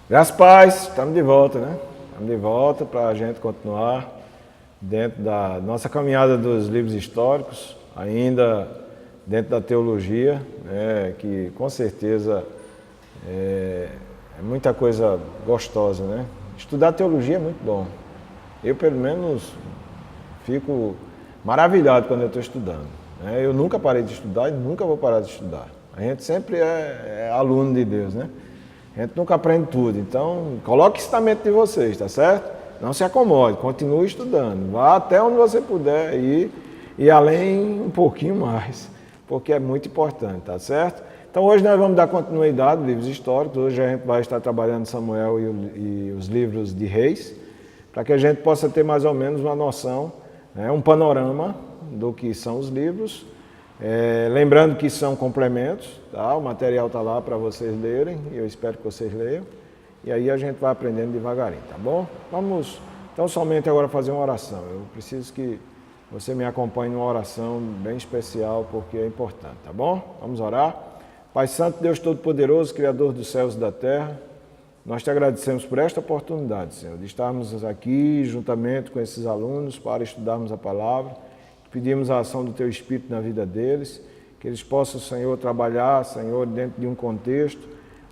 Graças a paz, estamos de volta, né? Estamos de volta para a gente continuar dentro da nossa caminhada dos livros históricos, ainda dentro da teologia, né? Que com certeza é muita coisa gostosa, né? Estudar teologia é muito bom. Eu, pelo menos, fico maravilhado quando eu estou estudando, né? Eu nunca parei de estudar e nunca vou parar de estudar. A gente sempre é aluno de Deus, né? A gente nunca aprende tudo, então coloque isso na mente de vocês, tá certo? Não se acomode, continue estudando, vá até onde você puder ir e além um pouquinho mais, porque é muito importante, tá certo? Então hoje nós vamos dar continuidade aos livros históricos, hoje a gente vai estar trabalhando Samuel e os livros de Reis, para que a gente possa ter mais ou menos uma noção, né, um panorama do que são os livros. Lembrando que são complementos, tá? O material está lá para vocês lerem e eu espero que vocês leiam. E aí a gente vai aprendendo devagarinho, tá bom? Vamos então somente agora fazer uma oração. Eu preciso que você me acompanhe numa oração bem especial porque é importante, tá bom? Vamos orar. Pai Santo, Deus Todo-Poderoso, Criador dos céus e da terra, nós te agradecemos por esta oportunidade, Senhor, de estarmos aqui juntamente com esses alunos para estudarmos a palavra. Pedimos a ação do Teu Espírito na vida deles, que eles possam, Senhor, trabalhar, Senhor, dentro de um contexto,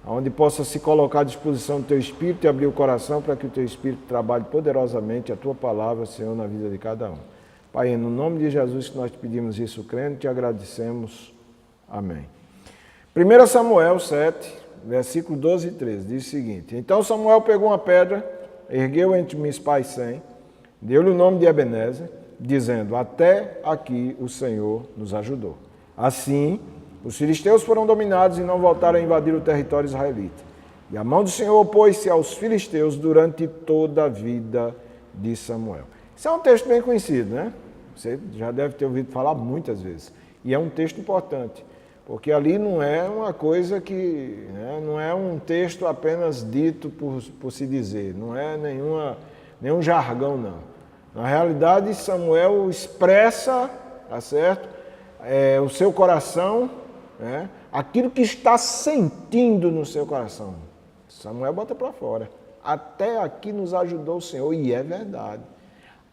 onde possa se colocar à disposição do Teu Espírito e abrir o coração para que o Teu Espírito trabalhe poderosamente a Tua palavra, Senhor, na vida de cada um. Pai, no nome de Jesus que nós te pedimos isso, crendo, te agradecemos. Amém. 1 Samuel 7, versículo 12 e 13, diz o seguinte: Então Samuel pegou uma pedra, ergueu entre Mispa e Sem, deu-lhe o nome de Ebenezer, dizendo: Até aqui o Senhor nos ajudou. Assim, os filisteus foram dominados e não voltaram a invadir o território israelita. E a mão do Senhor opôs-se aos filisteus durante toda a vida de Samuel. Isso é um texto bem conhecido, né? Você já deve ter ouvido falar muitas vezes. E é um texto importante, porque ali não é uma coisa que... não é um texto apenas dito por se dizer, não é nenhum jargão, não. Na realidade, Samuel expressa, tá certo? O seu coração, né? Aquilo que está sentindo no seu coração. Samuel bota para fora. Até aqui nos ajudou o Senhor, e é verdade.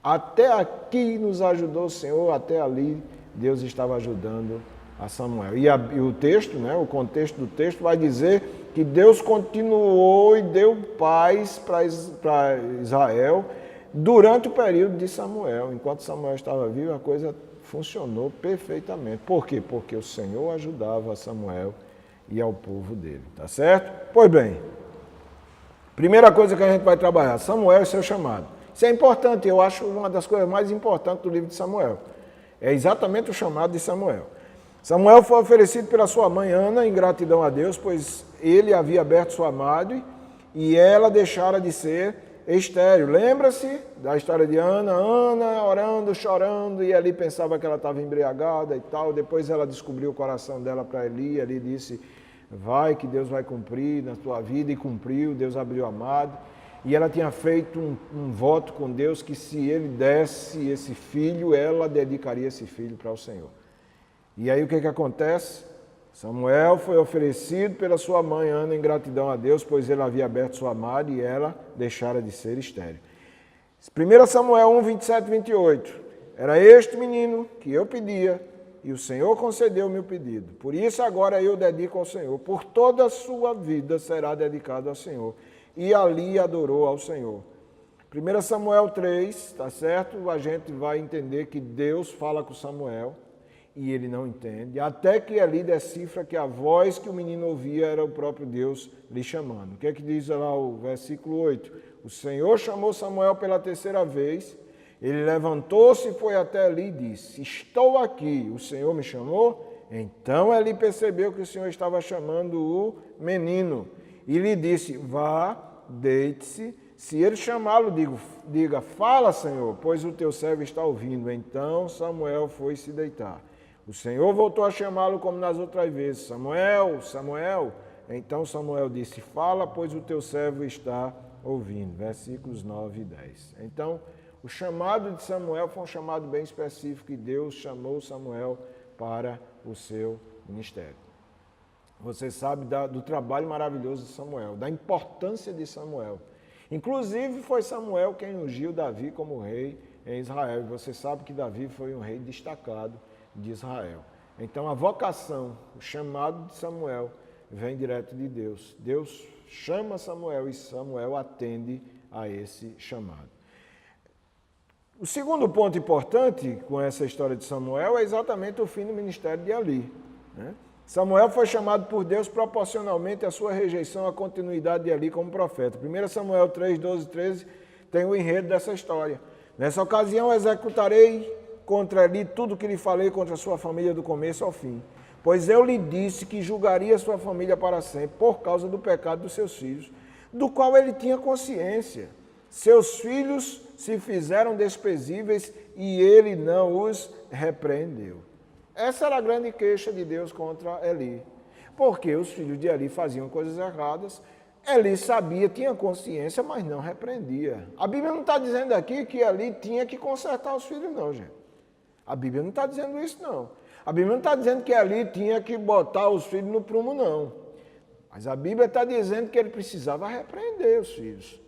Até aqui nos ajudou o Senhor, até ali Deus estava ajudando a Samuel. E o texto, né? O contexto do texto vai dizer que Deus continuou e deu paz para Israel durante o período de Samuel. Enquanto Samuel estava vivo, a coisa funcionou perfeitamente. Por quê? Porque o Senhor ajudava a Samuel e ao povo dele, tá certo? Pois bem, primeira coisa que a gente vai trabalhar, Samuel e seu chamado. Isso é importante, eu acho uma das coisas mais importantes do livro de Samuel. É exatamente o chamado de Samuel. Samuel foi oferecido pela sua mãe Ana em gratidão a Deus, pois ele havia aberto sua madre e ela deixara de ser estéril. Lembra-se da história de Ana? Ana orando, chorando, e ali pensava que ela estava embriagada e tal. Depois ela descobriu o coração dela para Eli. Eli disse: vai que Deus vai cumprir na tua vida, e cumpriu. Deus abriu a madre. E ela tinha feito um voto com Deus que se ele desse esse filho, ela dedicaria esse filho para o Senhor. E aí o que acontece? Samuel foi oferecido pela sua mãe Ana em gratidão a Deus, pois ele havia aberto sua madre e ela deixara de ser estéril. 1 Samuel 1, 27 e 28. Era este menino que eu pedia e o Senhor concedeu o meu pedido. Por isso agora eu dedico ao Senhor. Por toda a sua vida será dedicado ao Senhor. E ali adorou ao Senhor. 1 Samuel 3, tá certo? A gente vai entender que Deus fala com Samuel e ele não entende, até que ali decifra que a voz que o menino ouvia era o próprio Deus lhe chamando. O que é que diz lá o versículo 8? O Senhor chamou Samuel pela terceira vez, ele levantou-se e foi até ali e disse: estou aqui, o Senhor me chamou? Então ele percebeu que o Senhor estava chamando o menino e lhe disse: vá, deite-se. Se ele chamá-lo, diga: fala, Senhor, pois o teu servo está ouvindo. Então Samuel foi se deitar. O Senhor voltou a chamá-lo como nas outras vezes: Samuel, Samuel. Então Samuel disse: fala, pois o teu servo está ouvindo. Versículos 9 e 10. Então, o chamado de Samuel foi um chamado bem específico e Deus chamou Samuel para o seu ministério. você sabe do trabalho maravilhoso de Samuel, da importância de Samuel. Inclusive foi Samuel quem ungiu Davi como rei em Israel. E você sabe que Davi foi um rei destacado de Israel. Então a vocação, o chamado de Samuel vem direto de Deus. Deus chama Samuel e Samuel atende a esse chamado. O segundo ponto importante com essa história de Samuel é exatamente o fim do ministério de Eli, né? Samuel foi chamado por Deus proporcionalmente à sua rejeição à continuidade de Eli como profeta. 1 Samuel 3, 12, 13 tem o enredo dessa história. Nessa ocasião executarei contra Eli tudo o que lhe falei contra a sua família do começo ao fim. Pois eu lhe disse que julgaria sua família para sempre por causa do pecado dos seus filhos, do qual ele tinha consciência. Seus filhos se fizeram desprezíveis e ele não os repreendeu. Essa era a grande queixa de Deus contra Eli. Porque os filhos de Eli faziam coisas erradas, Eli sabia, tinha consciência, mas não repreendia. A Bíblia não está dizendo aqui que Eli tinha que consertar os filhos, não, gente. A Bíblia não está dizendo isso, não. A Bíblia não está dizendo que Eli tinha que botar os filhos no prumo, não. Mas a Bíblia está dizendo que ele precisava repreender os filhos.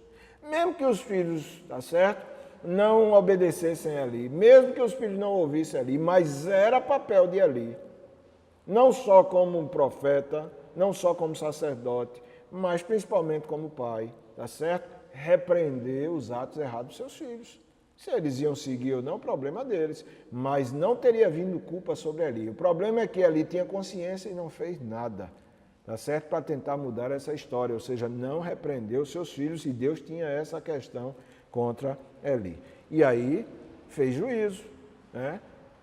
Mesmo que os filhos, tá certo, não obedecessem a Eli, mesmo que os filhos não ouvissem Eli, mas era papel de Eli, não só como profeta, não só como sacerdote, mas principalmente como pai, tá certo? Repreender os atos errados dos seus filhos. Se eles iam seguir ou não, o problema deles, mas não teria vindo culpa sobre Eli. O problema é que Eli tinha consciência e não fez nada, tá certo? Para tentar mudar essa história, ou seja, não repreendeu os seus filhos, e Deus tinha essa questão contra Eli. E aí fez juízo, né?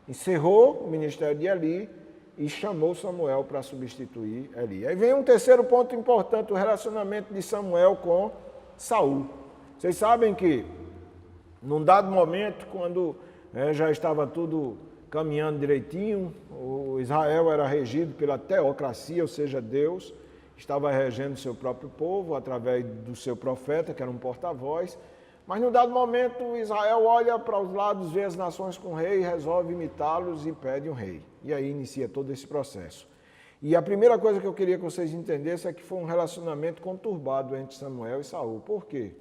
Encerrou o ministério de Eli e chamou Samuel para substituir Eli. Aí vem um terceiro ponto importante, o relacionamento de Samuel com Saul. Vocês sabem que, num dado momento, quando já estava tudo caminhando direitinho, o Israel era regido pela teocracia, ou seja, Deus estava regendo o seu próprio povo através do seu profeta, que era um porta-voz. Mas, num dado momento, Israel olha para os lados, vê as nações com rei, resolve imitá-los e pede um rei. E aí inicia todo esse processo. E a primeira coisa que eu queria que vocês entendessem é que foi um relacionamento conturbado entre Samuel e Saul. Por quê?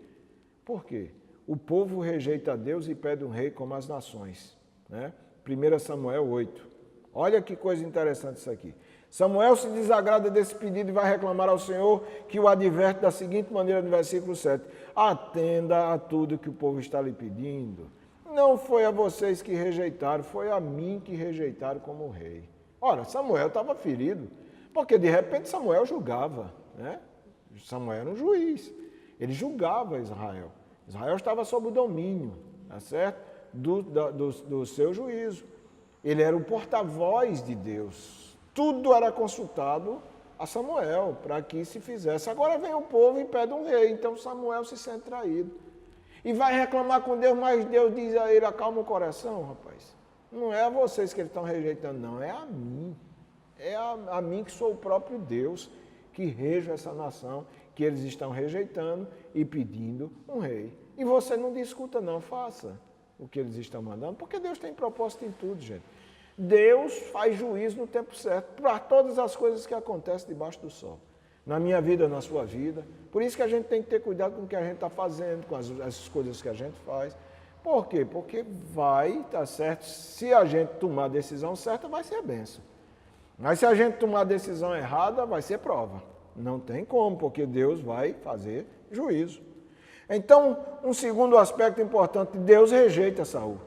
Por quê? O povo rejeita a Deus e pede um rei como as nações, né? 1 Samuel 8. Olha que coisa interessante isso aqui. Samuel se desagrada desse pedido e vai reclamar ao Senhor, que o adverte da seguinte maneira no versículo 7. Atenda a tudo que o povo está lhe pedindo. Não foi a vocês que rejeitaram, foi a mim que rejeitaram como rei. Ora, Samuel estava ferido, porque de repente Samuel julgava, né? Samuel era um juiz, ele julgava Israel. Israel estava sob o domínio, tá certo? Do seu juízo. Ele era o porta-voz de Deus. Tudo era consultado a Samuel para que se fizesse. Agora vem o povo e pede um rei, então Samuel se sente traído. E vai reclamar com Deus, mas Deus diz a ele, acalma o coração, rapaz. Não é a vocês que eles estão rejeitando, não, é a mim. É a mim que sou o próprio Deus, que rejo essa nação, que eles estão rejeitando e pedindo um rei. E você não discuta não, faça o que eles estão mandando, porque Deus tem propósito em tudo, gente. Deus faz juízo no tempo certo para todas as coisas que acontecem debaixo do sol. Na minha vida, na sua vida. Por isso que a gente tem que ter cuidado com o que a gente está fazendo, com as coisas que a gente faz. Por quê? Porque vai, tá certo, se a gente tomar a decisão certa, vai ser a bênção. Mas se a gente tomar a decisão errada, vai ser prova. Não tem como, porque Deus vai fazer juízo. Então, um segundo aspecto importante, Deus rejeita Saul.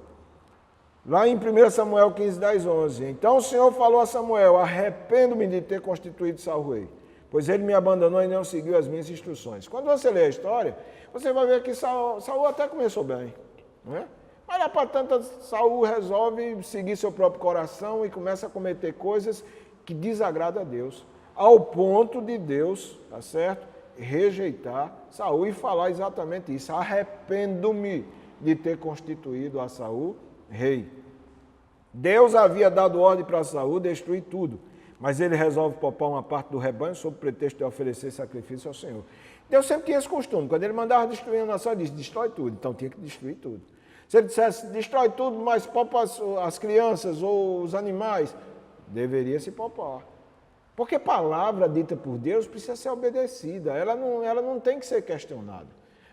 Lá em 1 Samuel 15, 10, 11. Então o Senhor falou a Samuel, arrependo-me de ter constituído Saul rei, pois ele me abandonou e não seguiu as minhas instruções. Quando você lê a história, você vai ver que Saul até começou bem, não é? Mas lá para tanto, Saul resolve seguir seu próprio coração e começa a cometer coisas que desagradam a Deus, ao ponto de Deus, tá certo, rejeitar Saul e falar exatamente isso. Arrependo-me de ter constituído a Saul rei. Deus havia dado ordem para Saul destruir tudo, mas ele resolve poupar uma parte do rebanho sob o pretexto de oferecer sacrifício ao Senhor. Deus sempre tinha esse costume, quando ele mandava destruir a nação, ele disse, destrói tudo, então tinha que destruir tudo. Se ele dissesse, destrói tudo, mas poupa as crianças ou os animais, deveria se poupar. Porque palavra dita por Deus precisa ser obedecida, ela não tem que ser questionada.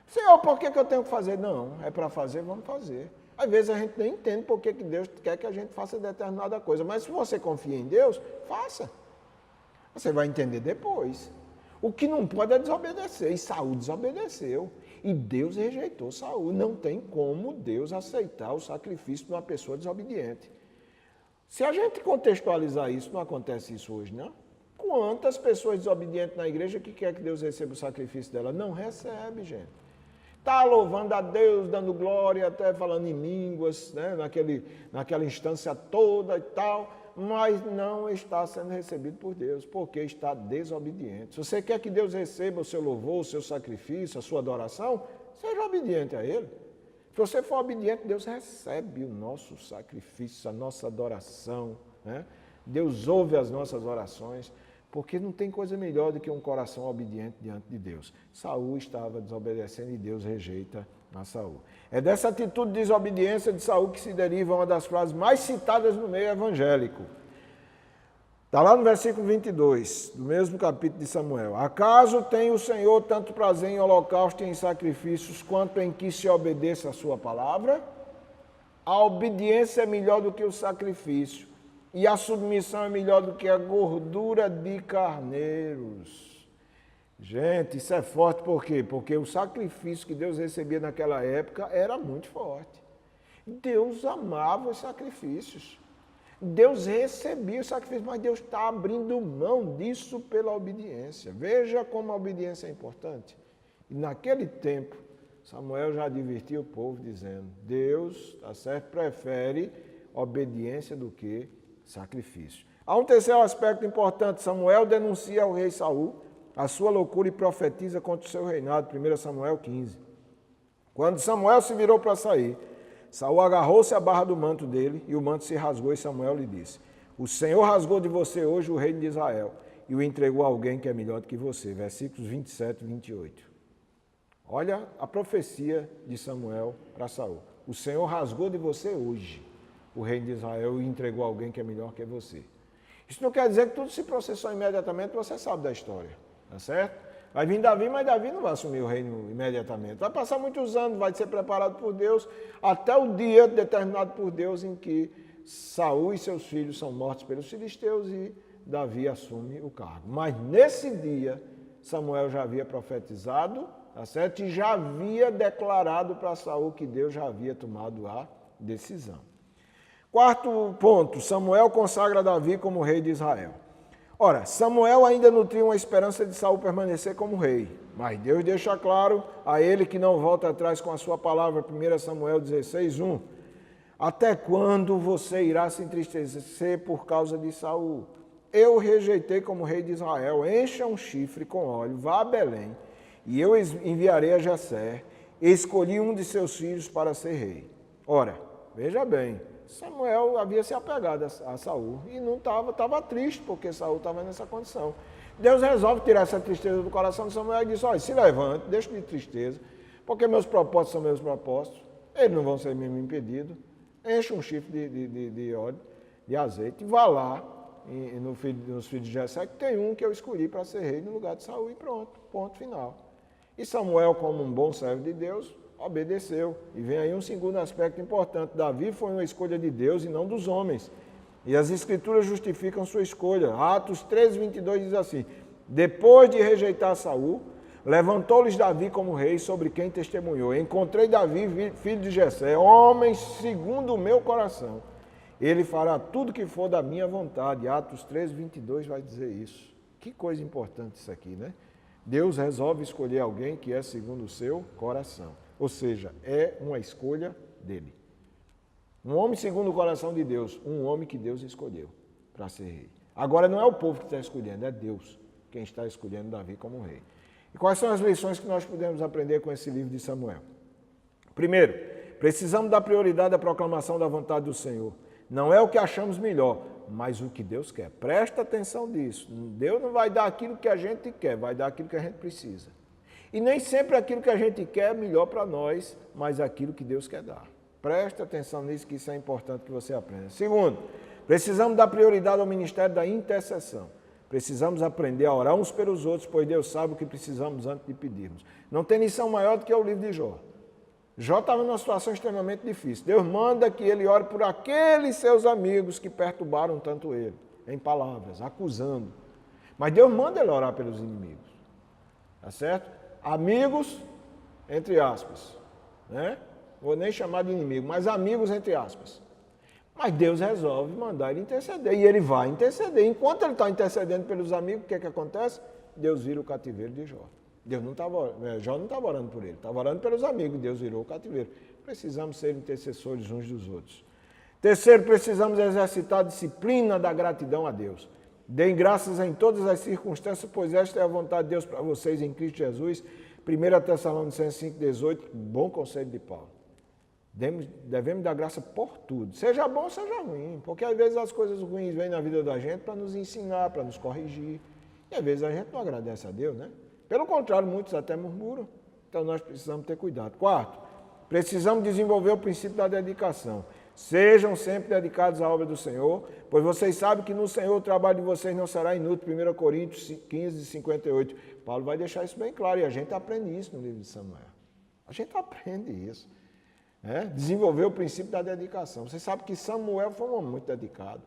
Senhor, por que eu tenho que fazer? Não, é para fazer, vamos fazer. Às vezes a gente nem entende por que Deus quer que a gente faça determinada coisa, mas se você confia em Deus, faça. Você vai entender depois. O que não pode é desobedecer, e Saul desobedeceu. E Deus rejeitou Saul. Não tem como Deus aceitar o sacrifício de uma pessoa desobediente. Se a gente contextualizar isso, não acontece isso hoje, não? Quantas pessoas desobedientes na igreja que quer que Deus receba o sacrifício dela? Não recebe, gente. Está louvando a Deus, dando glória, até falando em línguas, né? naquela instância toda e tal, mas não está sendo recebido por Deus, porque está desobediente. Se você quer que Deus receba o seu louvor, o seu sacrifício, a sua adoração, seja obediente a Ele. Se você for obediente, Deus recebe o nosso sacrifício, a nossa adoração, né? Deus ouve as nossas orações, porque não tem coisa melhor do que um coração obediente diante de Deus. Saul estava desobedecendo e Deus rejeita a Saul. É dessa atitude de desobediência de Saul que se deriva uma das frases mais citadas no meio evangélico. Está lá no versículo 22, do mesmo capítulo de Samuel. Acaso tem o Senhor tanto prazer em holocausto e em sacrifícios, quanto em que se obedeça a sua palavra? A obediência é melhor do que o sacrifício, e a submissão é melhor do que a gordura de carneiros. Gente, isso é forte por quê? Porque o sacrifício que Deus recebia naquela época era muito forte. Deus amava os sacrifícios. Deus recebia o sacrifício, mas Deus está abrindo mão disso pela obediência. Veja como a obediência é importante. E naquele tempo, Samuel já advertia o povo dizendo, Deus, tá certo, prefere obediência do que sacrifício. Há um terceiro aspecto importante. Samuel denuncia ao rei Saul a sua loucura e profetiza contra o seu reinado. 1 Samuel 15. Quando Samuel se virou para sair, Saul agarrou-se à barra do manto dele e o manto se rasgou e Samuel lhe disse, o Senhor rasgou de você hoje o reino de Israel e o entregou a alguém que é melhor do que você. Versículos 27 e 28. Olha a profecia de Samuel para Saul. O Senhor rasgou de você hoje o reino de Israel e entregou a alguém que é melhor que você. Isso não quer dizer que tudo se processou imediatamente, você sabe da história, tá certo? Vai vir Davi, mas Davi não vai assumir o reino imediatamente. Vai passar muitos anos, vai ser preparado por Deus, até o dia determinado por Deus em que Saul e seus filhos são mortos pelos filisteus e Davi assume o cargo. Mas nesse dia, Samuel já havia profetizado, tá certo? E já havia declarado para Saul que Deus já havia tomado a decisão. Quarto ponto, Samuel consagra Davi como rei de Israel. Ora, Samuel ainda nutria uma esperança de Saul permanecer como rei, mas Deus deixa claro a ele que não volta atrás com a sua palavra, 1 Samuel 16, 1. Até quando você irá se entristecer por causa de Saul? Eu o rejeitei como rei de Israel, encha um chifre com óleo, vá a Belém, e eu enviarei a Jessé, escolhi um de seus filhos para ser rei. Ora, veja bem, Samuel havia se apegado a Saul e não estava triste porque Saul estava nessa condição. Deus resolve tirar essa tristeza do coração de Samuel e diz, olha, se levante, deixa de tristeza, porque meus propósitos são meus propósitos, eles não vão ser mesmo impedidos, enche um chifre de óleo, de azeite, e vá lá nos filhos de Jessé, que tem um que eu escolhi para ser rei no lugar de Saul e pronto, ponto final. E Samuel, como um bom servo de Deus, obedeceu. E vem aí um segundo aspecto importante. Davi foi uma escolha de Deus e não dos homens. E as escrituras justificam sua escolha. Atos 13:22 diz assim, depois de rejeitar Saul, levantou-lhes Davi como rei sobre quem testemunhou. Encontrei Davi, filho de Jessé, homem segundo o meu coração. Ele fará tudo que for da minha vontade. Atos 13:22 vai dizer isso. Que coisa importante isso aqui, né? Deus resolve escolher alguém que é segundo o seu coração. Ou seja, é uma escolha dele. Um homem segundo o coração de Deus, um homem que Deus escolheu para ser rei. Agora não é o povo que está escolhendo, é Deus quem está escolhendo Davi como rei. E quais são as lições que nós podemos aprender com esse livro de Samuel? Primeiro, precisamos dar prioridade à proclamação da vontade do Senhor. Não é o que achamos melhor, mas o que Deus quer. Presta atenção nisso. Deus não vai dar aquilo que a gente quer, vai dar aquilo que a gente precisa. E nem sempre aquilo que a gente quer é melhor para nós, mas aquilo que Deus quer dar. Presta atenção nisso, que isso é importante que você aprenda. Segundo, precisamos dar prioridade ao ministério da intercessão. Precisamos aprender a orar uns pelos outros, pois Deus sabe o que precisamos antes de pedirmos. Não tem lição maior do que o livro de Jó. Jó estava numa situação extremamente difícil. Deus manda que ele ore por aqueles seus amigos que perturbaram tanto ele, em palavras, acusando. Mas Deus manda ele orar pelos inimigos. Tá certo? Amigos, entre aspas. Né? Vou nem chamar de inimigo, mas amigos, entre aspas. Mas Deus resolve mandar ele interceder. E ele vai interceder. Enquanto ele está intercedendo pelos amigos, o que acontece? Deus vira o cativeiro de Jó. Jó não estava orando por ele, estava orando pelos amigos. Deus virou o cativeiro. Precisamos ser intercessores uns dos outros. Terceiro, precisamos exercitar a disciplina da gratidão a Deus. Deem graças em todas as circunstâncias, pois esta é a vontade de Deus para vocês em Cristo Jesus. 1 Tessalonicenses 5,18, bom conselho de Paulo. Devemos dar graça por tudo, seja bom ou seja ruim, porque às vezes as coisas ruins vêm na vida da gente para nos ensinar, para nos corrigir, e às vezes a gente não agradece a Deus, né? Pelo contrário, muitos até murmuram, então nós precisamos ter cuidado. Quarto, precisamos desenvolver o princípio da dedicação. Sejam sempre dedicados à obra do Senhor, pois vocês sabem que no Senhor o trabalho de vocês não será inútil. 1 Coríntios 15, 58. Paulo vai deixar isso bem claro, e a gente aprende isso no livro de Samuel. A gente aprende isso. Desenvolver o princípio da dedicação. Você sabe que Samuel foi um homem muito dedicado.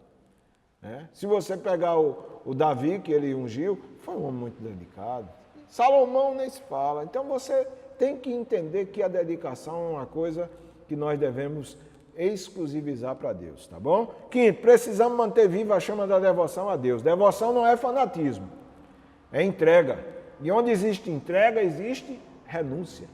Se você pegar o Davi, que ele ungiu, foi um homem muito dedicado. Salomão nem se fala. Então você tem que entender que a dedicação é uma coisa que nós devemos exclusivizar para Deus, tá bom? Quinto, precisamos manter viva a chama da devoção a Deus. Devoção não é fanatismo, é entrega. E onde existe entrega, existe renúncia.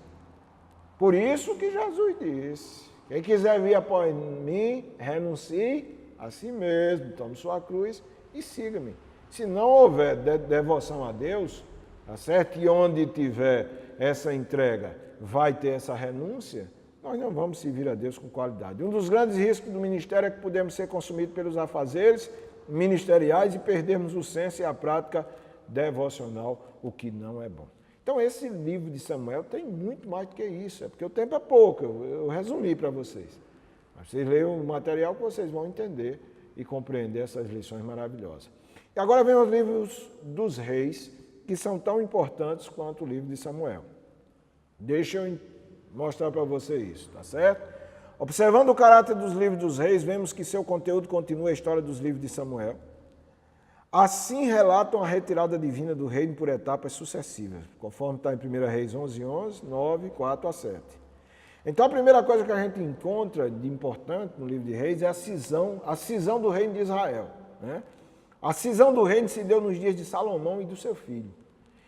Por isso que Jesus disse, quem quiser vir após mim, renuncie a si mesmo, tome sua cruz e siga-me. Se não houver devoção a Deus, tá certo? E onde tiver essa entrega, vai ter essa renúncia, nós não vamos servir a Deus com qualidade. Um dos grandes riscos do ministério é que podemos ser consumidos pelos afazeres ministeriais e perdermos o senso e a prática devocional, o que não é bom. Então esse livro de Samuel tem muito mais do que isso, é porque o tempo é pouco, eu resumi para vocês. Mas vocês leiam o material que vocês vão entender e compreender essas lições maravilhosas. E agora vem os livros dos reis, que são tão importantes quanto o livro de Samuel. Deixa eu mostrar para você isso, tá certo? Observando o caráter dos livros dos reis, vemos que seu conteúdo continua a história dos livros de Samuel. Assim relatam a retirada divina do reino por etapas sucessivas, conforme está em 1 Reis 11:11, 9, 4 a 7. Então a primeira coisa que a gente encontra de importante no livro de Reis é a cisão do reino de Israel. Né? A cisão do reino se deu nos dias de Salomão e do seu filho.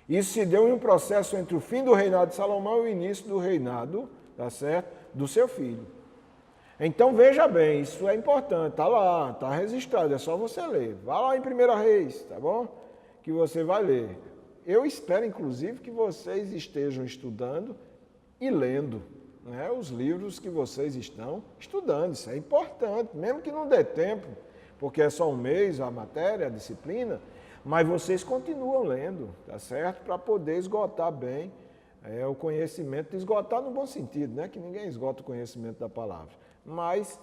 Isso se deu em um processo entre o fim do reinado de Salomão e o início do reinado, tá certo, do seu filho. Então veja bem, isso é importante, está lá, está registrado, é só você ler. Vá lá em 1 Reis, tá bom? Que você vai ler. Eu espero, inclusive, que vocês estejam estudando e lendo, né, os livros que vocês estão estudando. Isso é importante, mesmo que não dê tempo, porque é só um mês a matéria, a disciplina, mas vocês continuam lendo, tá certo? Para poder esgotar bem o conhecimento, esgotar no bom sentido, né? Que ninguém esgota o conhecimento da palavra, mas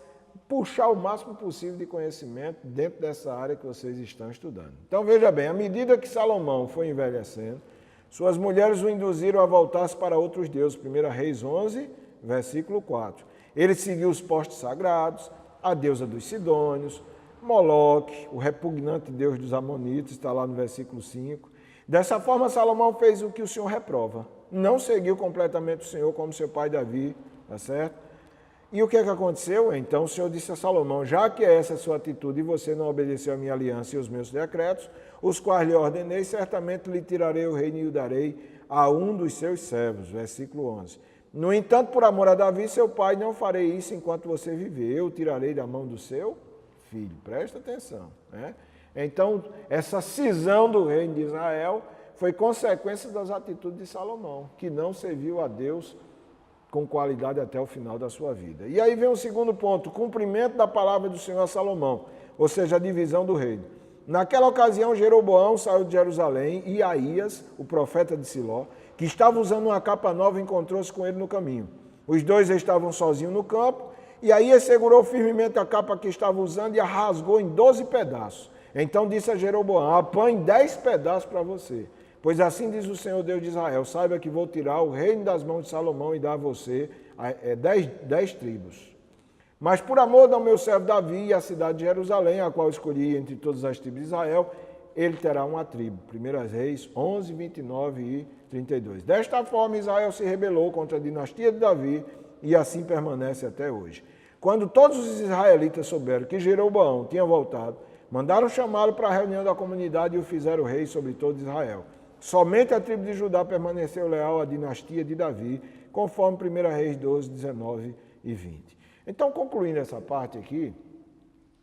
puxar o máximo possível de conhecimento dentro dessa área que vocês estão estudando. Então veja bem, à medida que Salomão foi envelhecendo, suas mulheres o induziram a voltar-se para outros deuses. 1 Reis 11, versículo 4. Ele seguiu os postos sagrados, a deusa dos Sidônios, Moloque, o repugnante deus dos Amonitas, está lá no versículo 5. Dessa forma, Salomão fez o que o Senhor reprova. Não seguiu completamente o Senhor como seu pai Davi, tá certo? E o que aconteceu? Então o Senhor disse a Salomão, já que essa é a sua atitude e você não obedeceu a minha aliança e os meus decretos, os quais lhe ordenei, certamente lhe tirarei o reino e o darei a um dos seus servos. Versículo 11. No entanto, por amor a Davi, seu pai, não farei isso enquanto você viver. Eu o tirarei da mão do seu filho. Presta atenção. Né? Então, essa cisão do reino de Israel foi consequência das atitudes de Salomão, que não serviu a Deus com qualidade até o final da sua vida. E aí vem o segundo ponto, o cumprimento da palavra do Senhor a Salomão, ou seja, a divisão do reino. Naquela ocasião, Jeroboão saiu de Jerusalém e Aías, o profeta de Siló, que estava usando uma capa nova, encontrou-se com ele no caminho. Os dois estavam sozinhos no campo, e Aías segurou firmemente a capa que estava usando e a rasgou em 12 pedaços. Então disse a Jeroboão: apanhe 10 pedaços para você. Pois assim diz o Senhor Deus de Israel: saiba que vou tirar o reino das mãos de Salomão e dar a você 10 tribos. Mas por amor do meu servo Davi e a cidade de Jerusalém, a qual escolhi entre todas as tribos de Israel, ele terá uma tribo. 1 Reis 11, 29 e 32. Desta forma Israel se rebelou contra a dinastia de Davi e assim permanece até hoje. Quando todos os israelitas souberam que Jeroboão tinha voltado, mandaram chamá-lo para a reunião da comunidade e o fizeram rei sobre todo Israel. Somente a tribo de Judá permaneceu leal à dinastia de Davi, conforme 1 Reis 12, 19 e 20. Então, concluindo essa parte aqui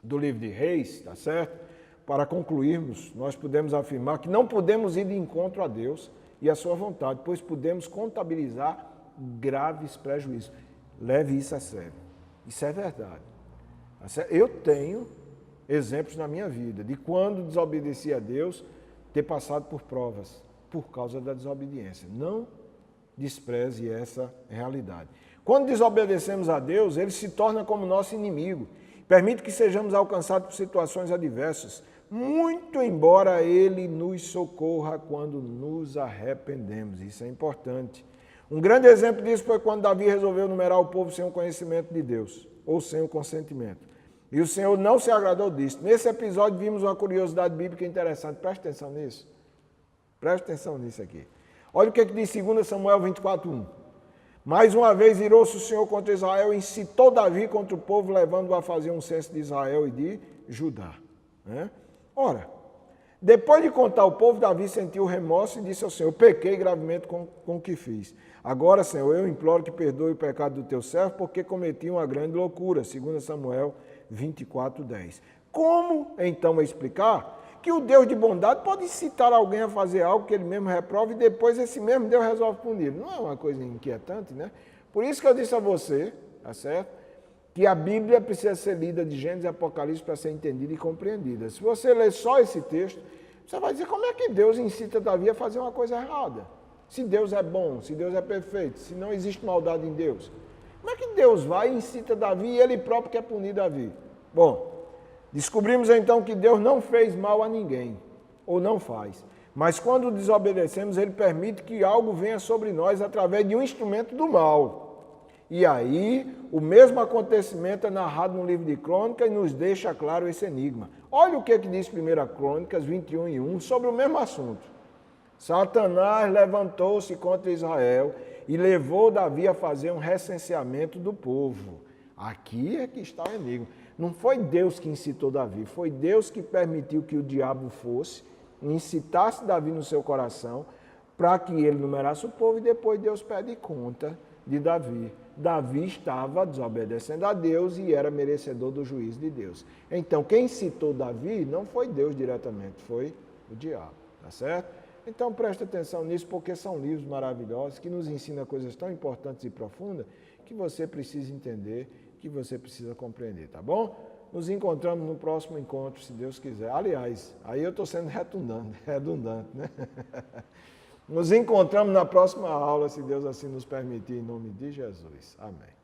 do livro de Reis, tá certo? Para concluirmos, nós podemos afirmar que não podemos ir de encontro a Deus e a sua vontade, pois podemos contabilizar graves prejuízos. Leve isso a sério. Isso é verdade. Eu tenho exemplos na minha vida de quando desobedeci a Deus, ter passado por provas por causa da desobediência. Não despreze essa realidade. Quando desobedecemos a Deus, ele se torna como nosso inimigo. Permite que sejamos alcançados por situações adversas, muito embora ele nos socorra quando nos arrependemos. Isso é importante. Um grande exemplo disso foi quando Davi resolveu numerar o povo sem o conhecimento de Deus, ou sem o consentimento. E o Senhor não se agradou disso. Nesse episódio vimos uma curiosidade bíblica interessante. Presta atenção nisso. Presta atenção nisso aqui. Olha o que diz 2 Samuel 24:1. Mais uma vez irou-se o Senhor contra Israel e incitou Davi contra o povo, levando-o a fazer um censo de Israel e de Judá. Ora, depois de contar ao povo, Davi sentiu remorso e disse ao Senhor: pequei gravemente com o que fiz. Agora, Senhor, eu imploro que perdoe o pecado do teu servo, porque cometi uma grande loucura. 2 Samuel 24:10. Como, então, explicar que o Deus de bondade pode incitar alguém a fazer algo que ele mesmo reprova e depois esse mesmo Deus resolve punir? Não é uma coisa inquietante, né? Por isso que eu disse a você, tá certo? Que a Bíblia precisa ser lida de Gênesis e Apocalipse para ser entendida e compreendida. Se você ler só esse texto, você vai dizer: como é que Deus incita Davi a fazer uma coisa errada? Se Deus é bom, se Deus é perfeito, se não existe maldade em Deus. Como é que Deus vai e incita Davi e ele próprio quer punir Davi? Bom, descobrimos então que Deus não fez mal a ninguém, ou não faz. Mas quando desobedecemos, ele permite que algo venha sobre nós através de um instrumento do mal. E aí, o mesmo acontecimento é narrado no livro de Crônicas e nos deixa claro esse enigma. Olha o que diz 1 Crônicas 21:1 sobre o mesmo assunto. Satanás levantou-se contra Israel e levou Davi a fazer um recenseamento do povo. Aqui é que está o enigma. Não foi Deus que incitou Davi, foi Deus que permitiu que o diabo fosse, incitasse Davi no seu coração, para que ele numerasse o povo e depois Deus pede conta de Davi. Davi estava desobedecendo a Deus e era merecedor do juízo de Deus. Então, quem incitou Davi não foi Deus diretamente, foi o diabo, tá certo? Então, preste atenção nisso, porque são livros maravilhosos que nos ensinam coisas tão importantes e profundas que você precisa entender, que você precisa compreender, tá bom? Nos encontramos no próximo encontro, se Deus quiser. Aliás, aí eu estou sendo redundante, né? Nos encontramos na próxima aula, se Deus assim nos permitir, em nome de Jesus. Amém.